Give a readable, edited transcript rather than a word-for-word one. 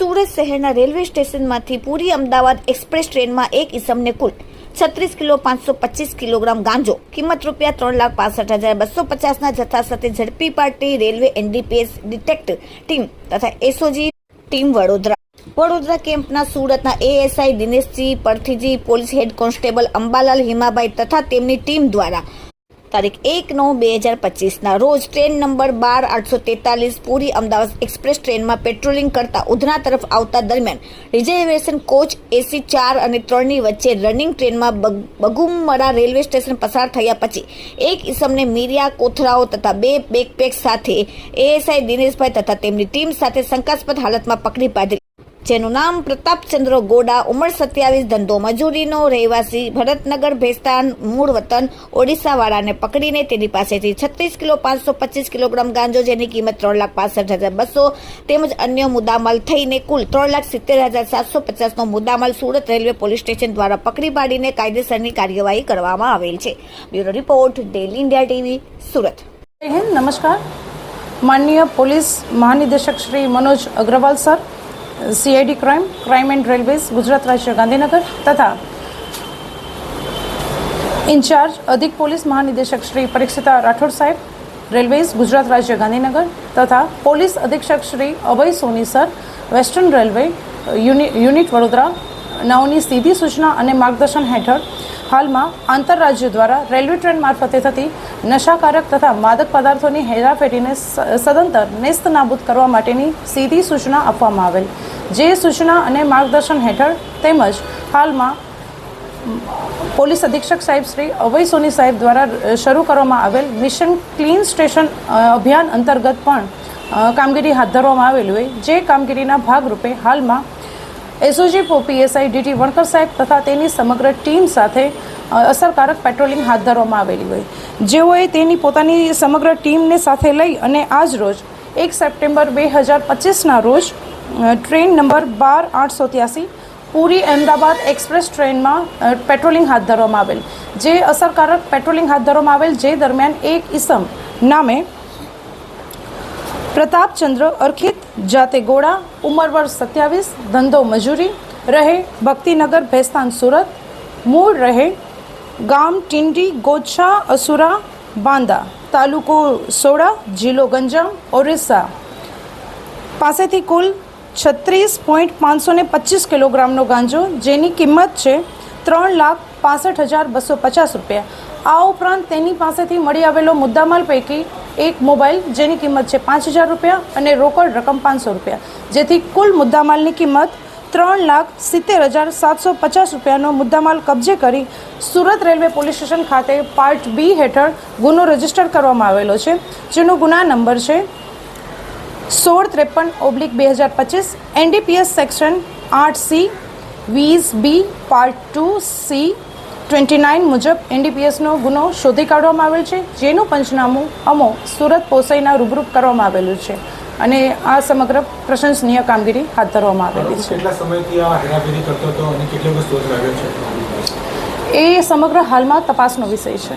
સુરત શહેરના રેલવે સ્ટેશનમાંથી પૂરી અમદાવાદ એક્સપ્રેસ ટ્રેનમાં એક ઇસમને કુલ 36 કિલો 525 કિલોગ્રામ ગાંજો કિંમત ₹3,65,250ના જથ્થા સાથે ઝડપી પાડતી રેલવે એનડીપીએસ ડિટેક્ટિવ ટીમ તથા એસઓજી ટીમ વડોદરા કેમ્પના સુરતના ASI Dineshji Parthiji, police head constable Ambalal Himabhai તથા તેમની ટીમ દ્વારા તારીખ 1/9/2025ના રોજ train number 12-843 Puri Ahmedabad express ટ્રેનમાં પેટ્રોલિંગ કરતા ઉધના તરફ આવતા દરમિયાન રિઝર્વેશન કોચ એસી 4 અને 3ની વચ્ચે રનિંગ ટ્રેનમાં બગુમરા રેલવે સ્ટેશન પસાર થયા પછી એક ઇસમને મીરિયા કોથરાઓ તથા 2 બેકપેક સાથે એએસઆઈ દિનેશભાઈ તથા તેમની ટીમ સાથે શંકાસ્પદ હાલતમાં પકડી પાડી, જેનું નામ પ્રતાપચંદ્ર ગોડા, ઉંમર 27, ધંધો મજૂરીનો, રહેવાસી ભરતનગર ભેસ્તાન, મૂળ વતન ઓડિશાવાળાને પકડીને તેની પાસેથી 36 કિલો 525 કિલોગ્રામ ગાંજો જેની કિંમત 3,65,200 તેમજ અન્ય મુદ્દામાલ થઈને કુલ 3,70,750નો મુદ્દામાલ સુરત રેલવે પોલીસ સ્ટેશન દ્વારા પકડી પાડીને કાયદેસરની કાર્યવાહી કરવામાં આવેલ છે। Bureau report, daily India TV, Surat. નમસ્કાર, માનનીય પોલીસ મહાનિદેશક Shri Manoj Agrawal sir, CID crime and railways Gujarat राज्य गांधीनगर तथा इंचार्ज अधिक पुलिस महानिदेशक श्री परीक्षिता राठौड़ साहेब, रेलवेज गुजरात राज्य गांधीनगर तथा पुलिस अधीक्षक Shri Abhay Soni sir, western railway unit Vadodara नाओनी सीधी सूचना और मार्गदर्शन हेठळ हाल में आंतरराज्य द्वारा रेलवे ट्रेन मार्फते थती नशाकारक तथा मादक पदार्थों की हेराफेरी ने सदंतर नेस्त नाबूद करवा माटेनी सीधी सूचना आपवामां आवेल, जे सूचना और मार्गदर्शन हेठळ तेमज हाल में पोलीस अधीक्षक साहेब श्री अभय सोनी साहेब द्वारा शुरू करवामां आवेल मिशन क्लीन स्टेशन अभियान अंतर्गत पण कामगीरी हाथ धरवामां आवेली होय, जे कामगीरीना भागरूपे हाल में एसओजी पीएसआई डीटी वणकर साहेब तथा तेनी समग्र टीम साथे असरकारक पेट्रोलिंग हाथ धरवामां आवेली होय, जेओए तेनी पोतानी समग्र टीम ने साथे लई अने आज रोज 1 सप्टेम्बर 2025ना रोज ट्रेन नंबर 12-883 पूरी अहमदाबाद एक्सप्रेस ट्रेन में पेट्रोलिंग हाथ धरवामां आवेल, जे असरकारक पेट्रोलिंग हाथ धरवामां आवेल, जे दरमियान एक इसम नामे प्रतापचंद्र अर्खित, जाते गोड़ा, उमर वर्ष 27, धंधो मजूरी, रहे भक्तिनगर भेस्तान सूरत, मूळ रहे गाम टिंडी गोच्छा असुरा बांदा, तालुको सोड़ा, जिलो गंजाम ओडिशा पासेथी कुल 36.525 किलोग्रामनो गांजो जेनी किंमत छे 3,65,250 रुपया। आ उपरांत तेनी पासेथी मળી આવેલો मुद्दामाल पैकी एक मोबाइल जेनी किंमत है 5,000 रुपया और रोकड़ रकम 500 रुपया, जेथी कुल मुद्दामाल की किंमत 3,70,750 रुपयानो मुद्दामाल कब्जे करी सूरत रेलवे पोलीस स्टेशन खाते पार्ट बी हेठळ गुनो रजिस्टर करवामां आवेलो छे, जेनो गुना नंबर है 1653/2025 NDPS section 8C 20B part 2C 29 मुजब एनडीपीएस नो गुनो शोधी काढवामां आवेल छे, जेनुं पंचनामું अमो सूरत पोसाईना रूबરૂ करवामां आवेલું છે અને આ સમગ્ર પ્રશંસનીય કામગીરી હાથ ધરવામાં આવેલી છે। કેટલા સમયથી આ હેરાફેરી કરતો હતો અને કેટલો શોધ લાગ્યો છે એ સમગ્ર હાલમાં તપાસનો વિષય છે।